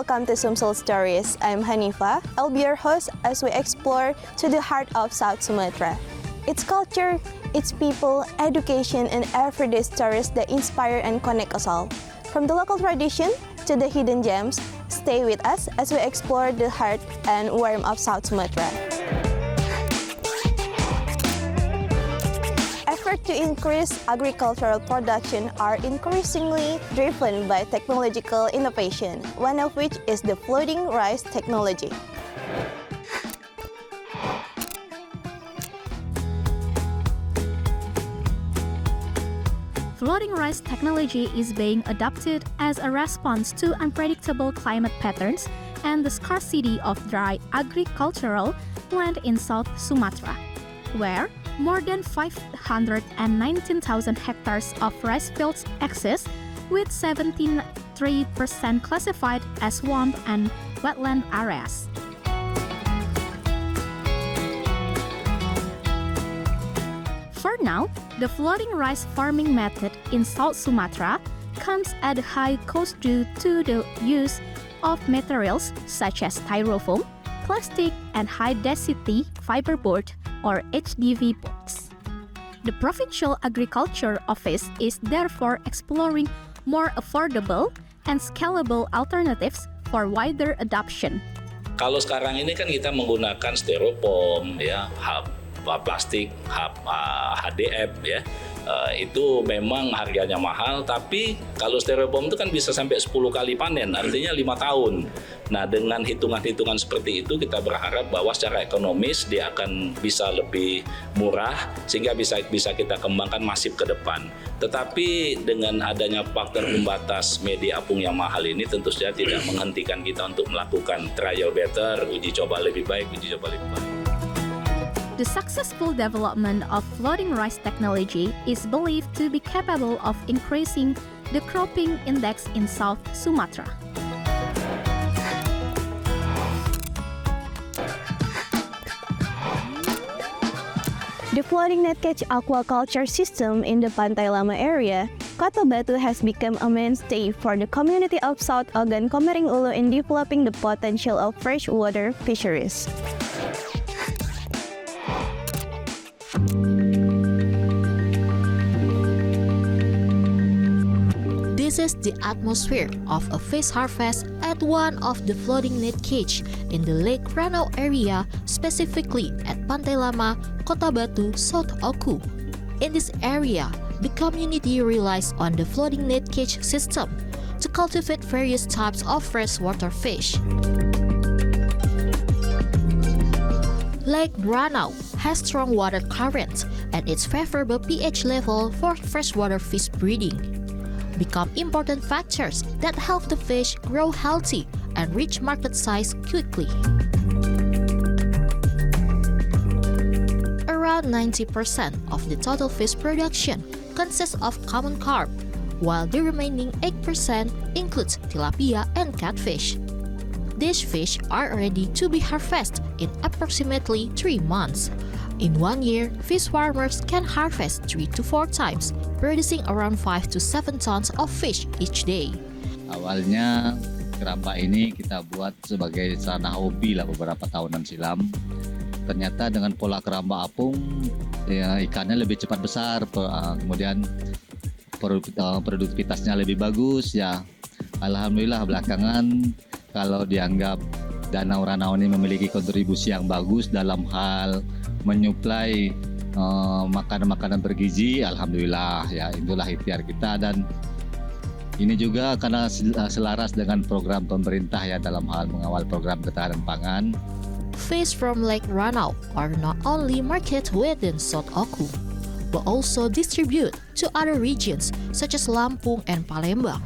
welcome to Sumsel Stories. I'm Hanifa. I'll be your host as we explore to the heart of South Sumatra. Its culture, its people, education, and everyday stories that inspire and connect us all. From the local tradition to the hidden gems, stay with us as we explore the heart and warmth of South Sumatra. Efforts to increase agricultural production are increasingly driven by technological innovation, one of which is the floating rice technology. Floating rice technology is being adopted as a response to unpredictable climate patterns and the scarcity of dry agricultural land in South Sumatra, where more than 519,000 hectares of rice fields exist, with 73% classified as swamp and wetland areas. For now, the floating rice farming method in South Sumatra comes at a high cost due to the use of materials such as styrofoam, plastic, and high-density fiberboard or HDV boards. The Provincial Agriculture Office is therefore exploring more affordable and scalable alternatives for wider adoption. Kalau sekarang ini kan kita menggunakan styrofoam, ya, plastik, HDF, ya. Itu memang harganya mahal, tapi kalau styrofoam itu kan bisa sampai 10 kali panen, artinya 5 tahun. Nah, dengan hitungan-hitungan seperti itu kita berharap bahwa secara ekonomis dia akan bisa lebih murah sehingga bisa kita kembangkan masif ke depan. Tetapi dengan adanya faktor pembatas media apung yang mahal ini tentu saja tidak menghentikan kita untuk melakukan trial better, uji coba lebih baik. The successful development of floating rice technology is believed to be capable of increasing the cropping index in South Sumatra. The floating net catch aquaculture system in the Pantai Lama area, Kota Batu has become a mainstay for the community of South Ogan Komering Ulu in developing the potential of freshwater fisheries. This is the atmosphere of a fish harvest at one of the floating net cage in the Lake Ranau area, specifically at Pantai Lama, Kota Batu, South Oku. In this area, the community relies on the floating net cage system to cultivate various types of freshwater fish. Lake Ranau has strong water currents and its favorable pH level for freshwater fish breeding become important factors that help the fish grow healthy and reach market size quickly. Around 90% of the total fish production consists of common carp, while the remaining 8% includes tilapia and catfish. These fish are ready to be harvested in approximately 3 months. In 1 year, fish farmers can harvest 3 to 4 times, producing around 5 to 7 tons of fish each day. Awalnya keramba ini kita buat sebagai sarana hobi lah beberapa tahunan silam. Ternyata dengan pola keramba apung, ya, ikannya lebih cepat besar, kemudian produktivitasnya lebih bagus. Ya, alhamdulillah belakangan kalau dianggap Danau Ranau ini memiliki kontribusi yang bagus dalam hal menyuplai makanan-makanan bergizi, alhamdulillah, ya, itulah ikhtiar kita, dan ini juga karena selaras dengan program pemerintah, ya, dalam hal mengawal program ketahanan pangan. Fish from Lake Ranau are not only marketed within South Oku, but also distributed to other regions such as Lampung and Palembang.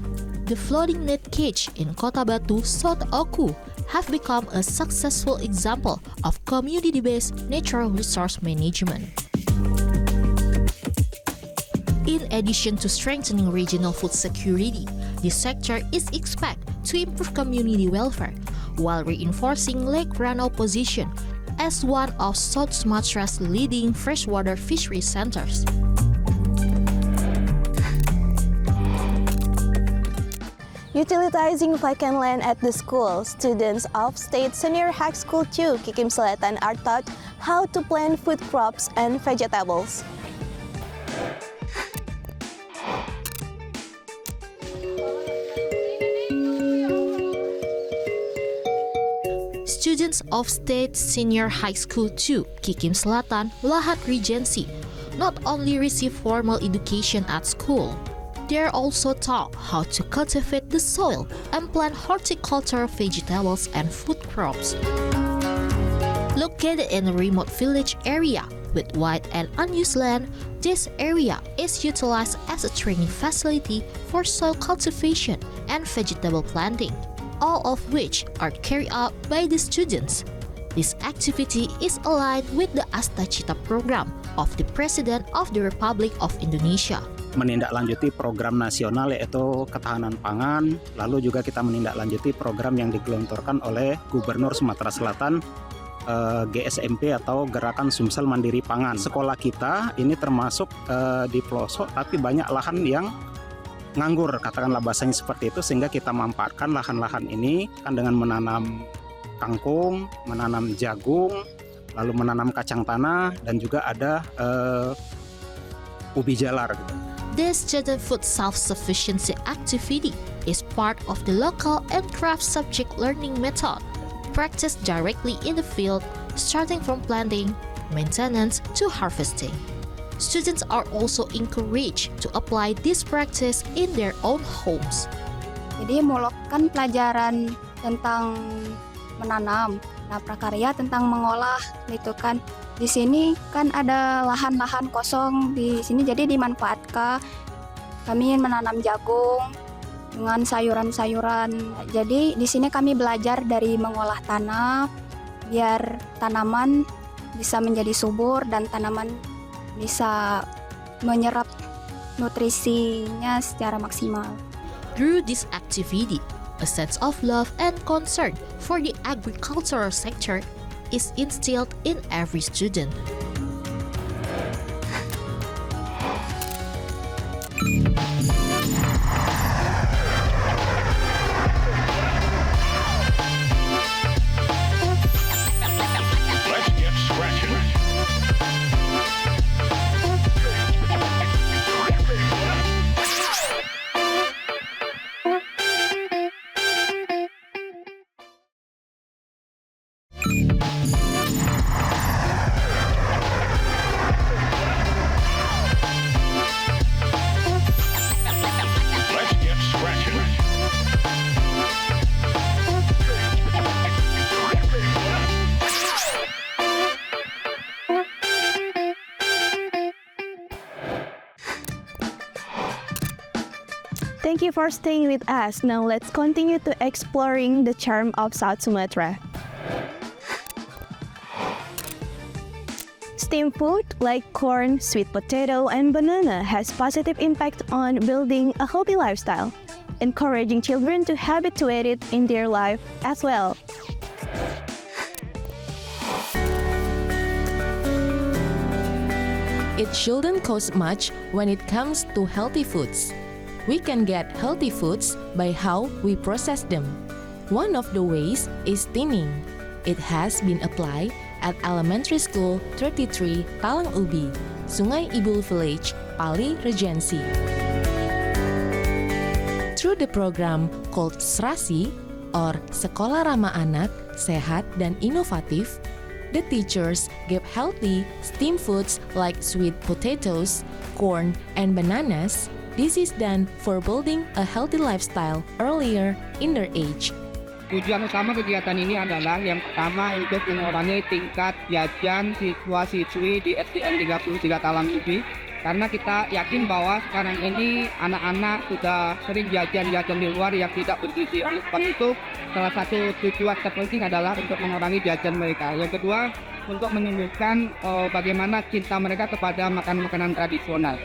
The floating net cage in Kota Batu, South Oku have become a successful example of community-based natural resource management. In addition to strengthening regional food security, this sector is expected to improve community welfare while reinforcing Lake Ranau position as one of South Sumatra's leading freshwater fishery centers. Utilizing vacant land at the school, students of State Senior High School 2 Kikim Selatan are taught how to plant food crops and vegetables. Students of State Senior High School 2 Kikim Selatan, Lahat Regency, not only receive formal education at school, they are also taught how to cultivate the soil and plant horticultural vegetables and food crops. Located in a remote village area with wide and unused land, this area is utilized as a training facility for soil cultivation and vegetable planting, all of which are carried out by the students. This activity is aligned with the Asta Cita program of the President of the Republic of Indonesia. Menindaklanjuti program nasional yaitu ketahanan pangan, lalu juga kita menindaklanjuti program yang digelontorkan oleh Gubernur Sumatera Selatan, GSMP atau Gerakan Sumsel Mandiri Pangan. Sekolah kita ini termasuk di pelosok, tapi banyak lahan yang nganggur, katakanlah bahasanya seperti itu, sehingga kita memanfaatkan lahan-lahan ini kan dengan menanam kangkung, menanam jagung, lalu menanam kacang tanah, dan juga ada ubi jalar gitu. This student food self-sufficiency activity is part of the local and craft subject learning method, practiced directly in the field, starting from planting, maintenance, to harvesting. Students are also encouraged to apply this practice in their own homes. Jadi melakukan pelajaran tentang menanam, nah prakarya tentang mengolah gitu kan. Di sini kan ada lahan-lahan kosong di sini, jadi dimanfaatkan. Kami menanam jagung dengan sayuran-sayuran. Jadi di sini kami belajar dari mengolah tanah biar tanaman bisa menjadi subur dan tanaman bisa menyerap nutrisinya secara maksimal. Through this activity, a sense of love and concern for the agricultural sector is instilled in every student. Let's get scratching. Let's get scratching. Thank you for staying with us. Now let's continue to exploring the charm of South Sumatra. Steamed food like corn, sweet potato, and banana has positive impact on building a healthy lifestyle, encouraging children to habituate it in their life as well. It shouldn't cost much when it comes to healthy foods. We can get healthy foods by how we process them. One of the ways is thinning. It has been applied at Elementary School 33 Talang Ubi, Sungai Ibul Village, Pali Regency. Through the program called SRASI, or Sekolah Ramah Anak, Sehat dan Inovatif, the teachers give healthy steamed foods like sweet potatoes, corn, and bananas. This is done for building a healthy lifestyle earlier in their age. Tujuan utama kegiatan ini adalah yang pertama untuk mengurangi tingkat jajan siswa-siswi di SDN 33 Talang Ubi, karena kita yakin bahwa sekarang ini anak-anak sudah sering jajan-jajan di luar yang tidak bergizi. Oleh sebab itu, salah satu tujuan terpenting adalah untuk mengurangi jajan mereka. Yang kedua, untuk menunjukkan bagaimana cinta mereka kepada makanan-makanan tradisional.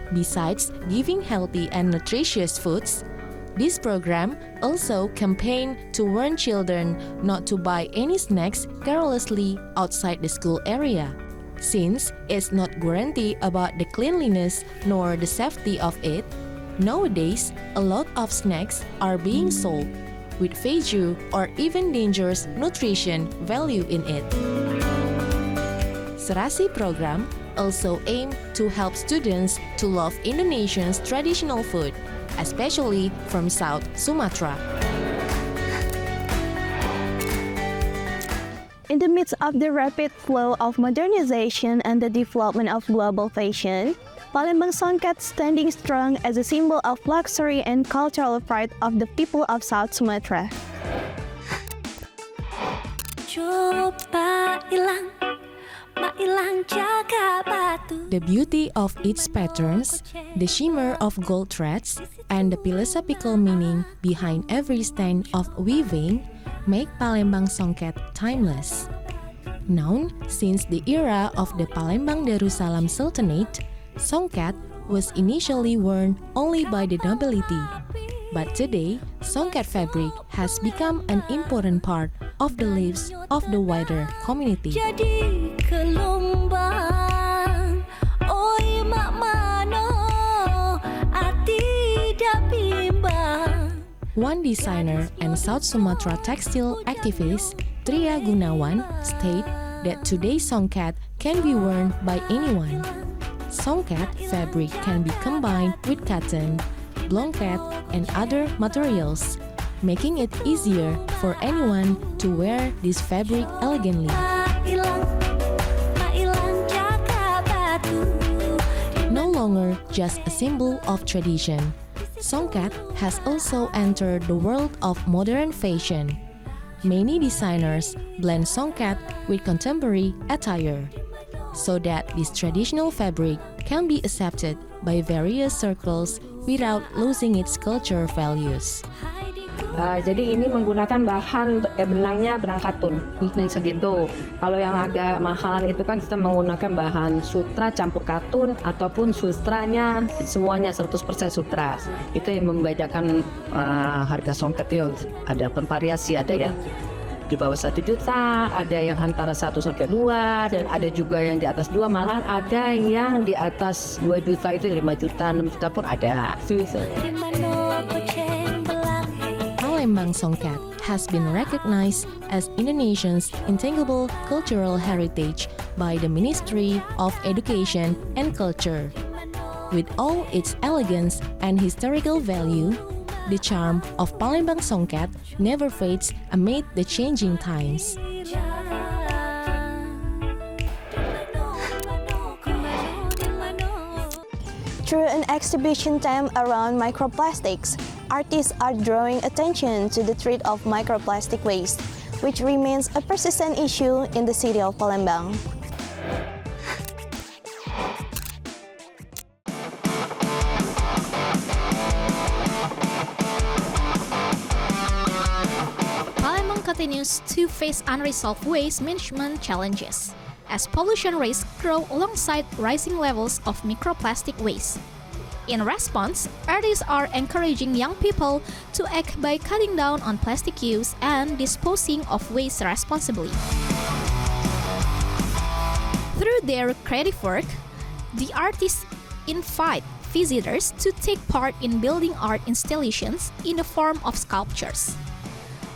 Besides giving healthy and nutritious foods, this program also campaign to warn children not to buy any snacks carelessly outside the school area, since it's not guaranteed about the cleanliness nor the safety of it. Nowadays, a lot of snacks are being sold with value or even dangerous nutrition value in it. Serasi program also aim to help students to love Indonesia's traditional food, especially from South Sumatra. In the midst of the rapid flow of modernization and the development of global fashion, Palembang Songket standing strong as a symbol of luxury and cultural pride of the people of South Sumatra. The beauty of its patterns, the shimmer of gold threads, and the philosophical meaning behind every stand of weaving make Palembang Songket timeless. Known since the era of the Palembang Darussalam Sultanate, Songket was initially worn only by the nobility. But today, Songket fabric has become an important part of the lives of the wider community. One designer and South Sumatra textile activist, Tria Gunawan, state that today's Songket can be worn by anyone. Songket fabric can be combined with cotton, blanket, and other materials, making it easier for anyone to wear this fabric elegantly. No longer just a symbol of tradition, Songket has also entered the world of modern fashion. Many designers blend Songket with contemporary attire, so that this traditional fabric can be accepted by various circles without losing its culture values. Jadi ini menggunakan bahan benangnya benang katun segitu. Kalau yang agak mahalan itu kan kita menggunakan bahan sutra campur katun ataupun sustranya semuanya 100% sutra. Itu yang membedakan harga Songket itu. Ada bervariasi, ada yang di bawah 1 juta, ada yang antara 1 sampai 2, dan ada juga yang di atas 2, malahan ada yang di atas 2 juta itu 5 juta, 6 juta pun ada. Palembang Songket has been recognized as Indonesia's intangible cultural heritage by the Ministry of Education and Culture. With all its elegance and historical value, the charm of Palembang Songket never fades amid the changing times. Through an exhibition theme around microplastics, artists are drawing attention to the threat of microplastic waste, which remains a persistent issue in the city of Palembang. Palembang continues to face unresolved waste management challenges as pollution rates grow alongside rising levels of microplastic waste. In response, artists are encouraging young people to act by cutting down on plastic use and disposing of waste responsibly. Through their creative work, the artists invite visitors to take part in building art installations in the form of sculptures.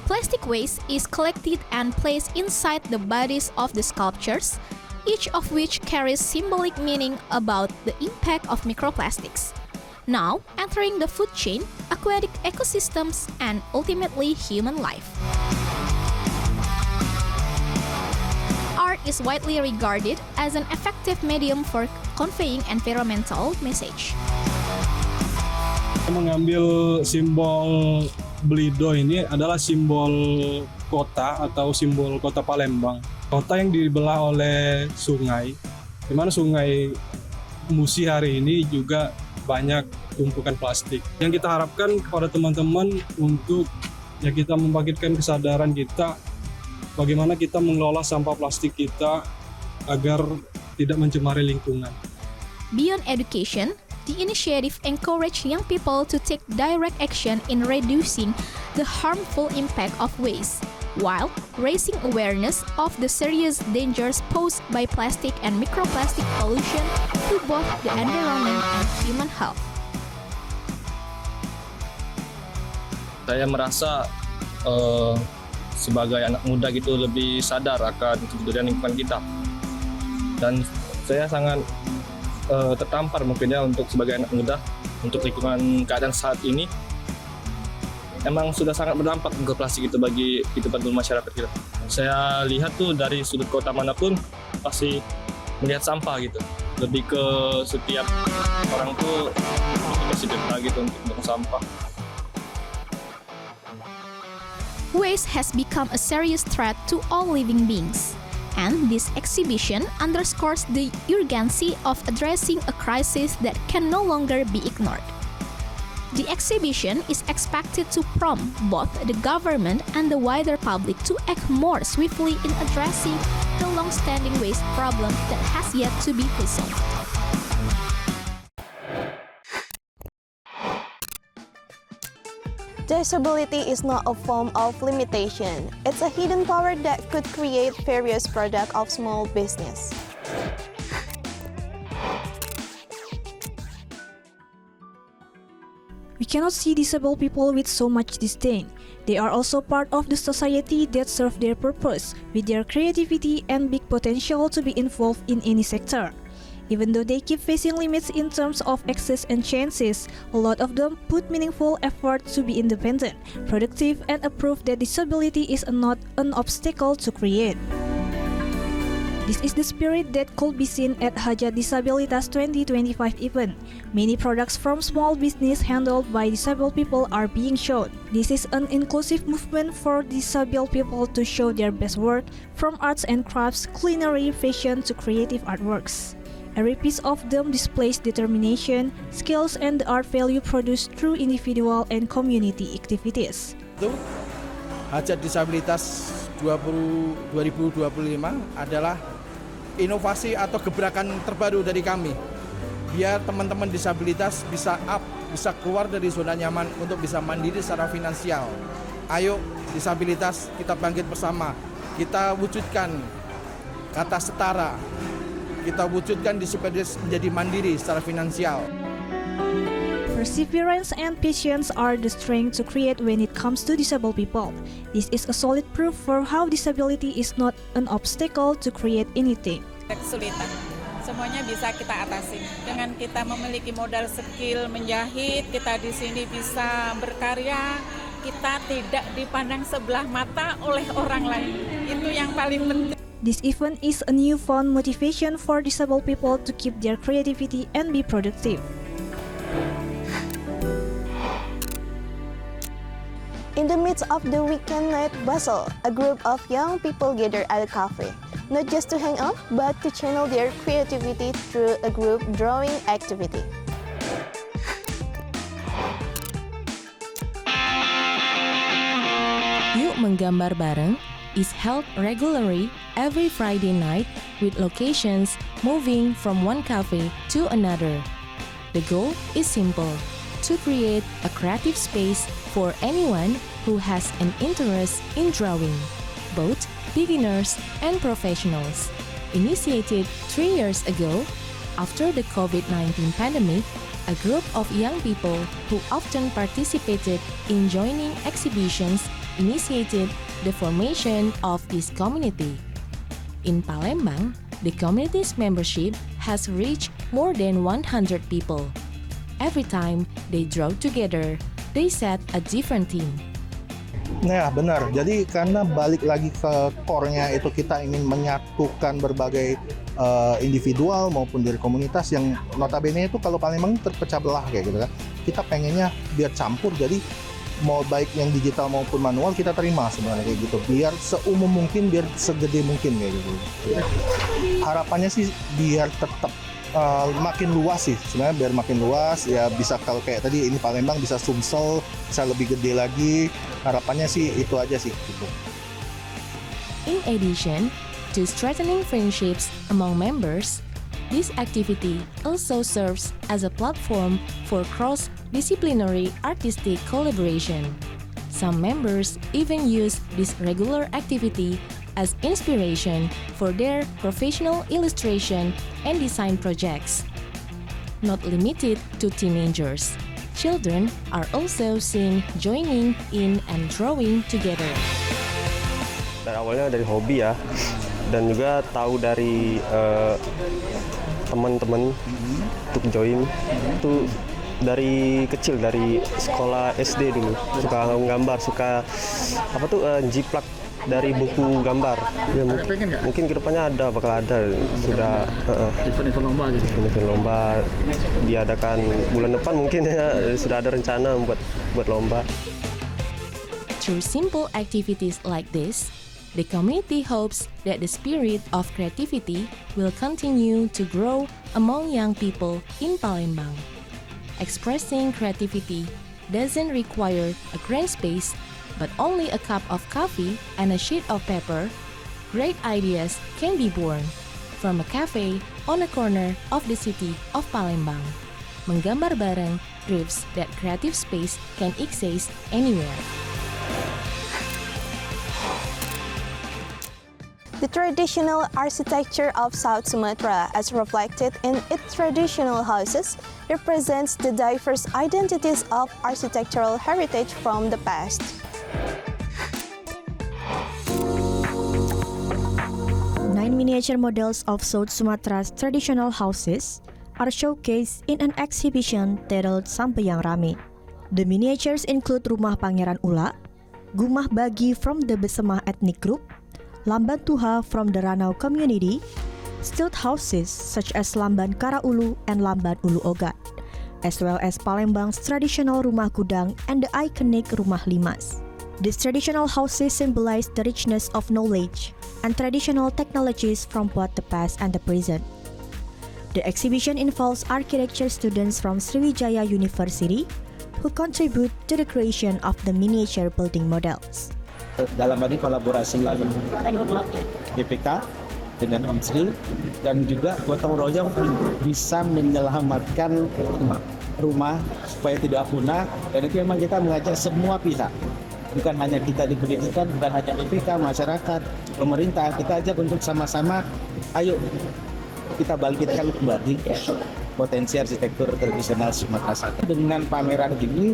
Plastic waste is collected and placed inside the bodies of the sculptures, each of which carries symbolic meaning about the impact of microplastics, now entering the food chain, aquatic ecosystems, and ultimately human life. Art is widely regarded as an effective medium for conveying environmental message. Mengambil simbol Belido ini adalah simbol kota atau simbol kota Palembang. Kota yang dibelah oleh sungai, di mana sungai Musi hari ini juga banyak tumpukan plastik. Yang kita harapkan kepada teman-teman untuk kita membangkitkan kesadaran kita bagaimana kita mengelola sampah plastik kita agar tidak mencemari lingkungan. Beyond education, the initiative encourages young people to take direct action in reducing the harmful impact of waste, while raising awareness of the serious dangers posed by plastic and microplastic pollution to both the environment and human health. Saya merasa sebagai anak muda gitu lebih sadar akan kebutuhan lingkungan kita. Dan saya sangat tertampar mungkin ya untuk sebagai anak muda untuk lingkungan keadaan saat ini. Emang sudah sangat berdampak ke plastik itu bagi kehidupan masyarakat kita. Saya lihat tuh dari sudut kota manapun pasti melihat sampah gitu. Lebih ke setiap orang tuh kasih denda gitu untuk buang sampah. Waste has become a serious threat to all living beings. And this exhibition underscores the urgency of addressing a crisis that can no longer be ignored. The exhibition is expected to prompt both the government and the wider public to act more swiftly in addressing the long-standing waste problem that has yet to be resolved. Disability is not a form of limitation. It's a hidden power that could create various products of small business. We cannot see disabled people with so much disdain. They are also part of the society that serve their purpose, with their creativity and big potential to be involved in any sector. Even though they keep facing limits in terms of access and chances, a lot of them put meaningful effort to be independent, productive, and prove that disability is not an obstacle to create. This is the spirit that could be seen at Hajat Disabilitas 2025 event. Many products from small business handled by disabled people are being shown. This is an inclusive movement for disabled people to show their best work, from arts and crafts, culinary, fashion to creative artworks. Every piece of them displays determination, skills, and the art value produced through individual and community activities. Hajat Disabilitas 2025 adalah inovasi atau gebrakan terbaru dari kami. Biar teman-teman disabilitas bisa keluar dari zona nyaman untuk bisa mandiri secara finansial. Ayo disabilitas kita bangkit bersama. Kita wujudkan kata setara. Kita wujudkan disabilitas menjadi mandiri secara finansial. Perseverance and patience are the strength to create when it comes to disabled people. This is a solid proof for how disability is not an obstacle to create anything. Kesulitan, semuanya bisa kita atasi. Dengan kita memiliki modal skill menjahit, kita di sini bisa berkarya, kita tidak dipandang sebelah mata oleh orang lain. Itu yang paling penting. This event is a newfound motivation for disabled people to keep their creativity and be productive. In the midst of the weekend night bustle, a group of young people gather at a cafe, not just to hang out, but to channel their creativity through a group drawing activity. Yuk Menggambar Bareng is held regularly every Friday night with locations moving from one cafe to another. The goal is simple: to create a creative space for anyone who has an interest in drawing, both beginners and professionals. Initiated 3 years ago, after the COVID-19 pandemic, a group of young people who often participated in joining exhibitions initiated the formation of this community. In Palembang, the community's membership has reached more than 100 people. Every time they draw together, they set a different theme. Nah, benar. Jadi karena balik lagi ke core-nya itu kita ingin menyatukan berbagai individual maupun dari komunitas yang notabene itu kalau Palembang terpecah belah kayak gitu kan. Kita pengennya biar campur, jadi mau baik yang digital maupun manual kita terima sebenarnya kayak gitu. Biar seumum mungkin, biar segede mungkin kayak gitu. Harapannya sih biar tetap makin luas sih sebenarnya, biar makin luas ya, bisa kalau kayak tadi ini Palembang bisa Sumsel, bisa lebih gede lagi. Harapannya sih itu aja sih gitu. In addition to strengthening friendships among members, this activity also serves as a platform for cross-disciplinary artistic collaboration. Some members even use this regular activity as inspiration for their professional illustration and design projects. Not limited to teenagers, Children are also seen joining in and drawing together. Dari awalnya dari hobi ya, dan juga tahu dari teman-teman untuk join itu dari kecil, dari sekolah SD dulu suka menggambar, suka jiplak dari buku gambar. Ya, mungkin kedepannya bakal ada sudah event lomba gitu. Event lomba diadakan bulan depan mungkin ya, sudah ada rencana buat lomba. Through simple activities like this, the community hopes that the spirit of creativity will continue to grow among young people in Palembang. Expressing creativity doesn't require a grand space, but only a cup of coffee and a sheet of paper. Great ideas can be born from a cafe on a corner of the city of Palembang. Menggambar bareng proves that creative space can exist anywhere. The traditional architecture of South Sumatra, as reflected in its traditional houses, represents the diverse identities of architectural heritage from the past. Nine miniature models of South Sumatra's traditional houses are showcased in an exhibition titled Sampeyang Rame. The miniatures include Rumah Pangeran Ula, Gumah Bagi from the Besemah ethnic group, Lamban Tuha from the Ranau community, stilt houses such as Lamban Karaulu and Lamban Ulu Ogat, as well as Palembang's traditional Rumah Kudang and the iconic Rumah Limas. These traditional houses symbolize the richness of knowledge and traditional technologies from both the past and the present. The exhibition involves architecture students from Sriwijaya University who contribute to the creation of the miniature building models. Dalam hal ini kolaborasi BPK dengan Unsri dan juga gotong royong bisa menyelamatkan rumah supaya tidak punah, dan itu memang kita mengajak semua pihak, bukan hanya kita di pendidikan, bukan hanya BPK, masyarakat, pemerintah, kita ajak untuk sama-sama ayo kita bangkitkan kembali potensi arsitektur tradisional Sumatera Selatan. Dengan pameran ini,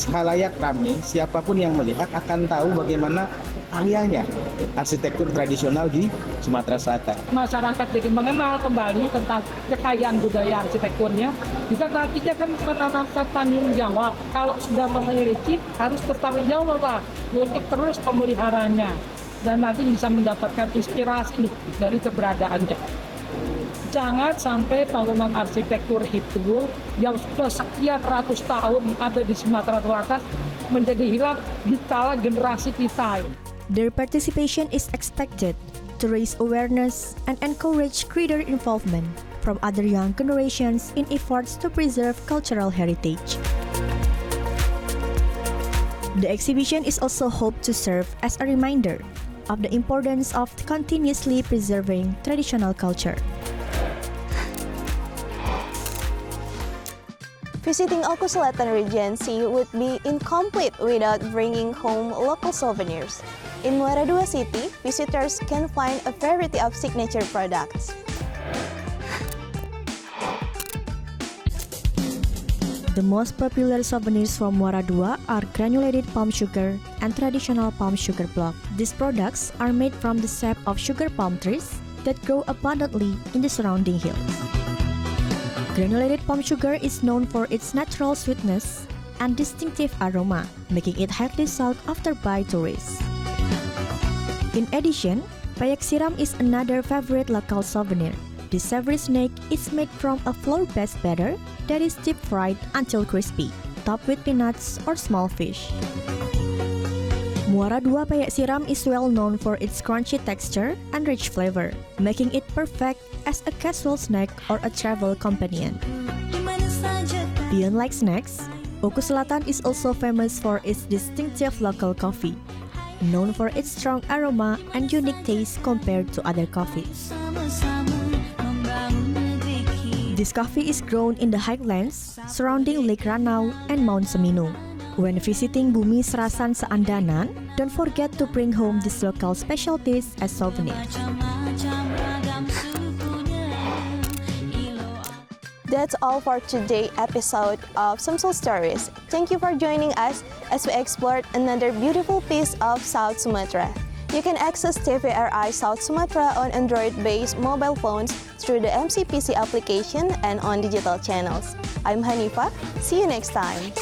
halayak ramai, siapapun yang melihat akan tahu bagaimana karyanya arsitektur tradisional di Sumatera Selatan. Masyarakat jadi mengenal kembali tentang kekayaan budaya arsitekturnya. Juga nantinya kan masyarakat tanggung jawab. Kalau sudah memiliki, harus bertanggung jawab untuk terus pemeliharanya. Dan nanti bisa mendapatkan inspirasi dari keberadaannya. Jangan sampai bangunan arsitektur itu yang sudah sekian ratus tahun ada di Sumatera Selatan menjadi hilang di kala generasi kita. Their participation is expected to raise awareness and encourage greater involvement from other young generations in efforts to preserve cultural heritage. The exhibition is also hoped to serve as a reminder of the importance of continuously preserving traditional culture. Visiting Oku Selatan Regency would be incomplete without bringing home local souvenirs. In Muara Dua City, visitors can find a variety of signature products. The most popular souvenirs from Muara Dua are granulated palm sugar and traditional palm sugar block. These products are made from the sap of sugar palm trees that grow abundantly in the surrounding hills. Granulated palm sugar is known for its natural sweetness and distinctive aroma, making it highly sought after by tourists. In addition, payak siram is another favorite local souvenir. The savory snake is made from a flour-based batter that is deep-fried until crispy, topped with peanuts or small fish. Muara Dua payak siram is well known for its crunchy texture and rich flavor, making it perfect as a casual snack or a travel companion. Beyond like snacks, Oku Selatan is also famous for its distinctive local coffee, known for its strong aroma and unique taste compared to other coffees. This coffee is grown in the highlands surrounding Lake Ranau and Mount Seminu. When visiting Bumi Serasan Seandanan, don't forget to bring home these local specialties as souvenirs. That's all for today's episode of Sumsel Stories. Thank you for joining us as we explored another beautiful piece of South Sumatra. You can access TVRI South Sumatra on Android-based mobile phones through the MCPC application and on digital channels. I'm Hanifa. See you next time.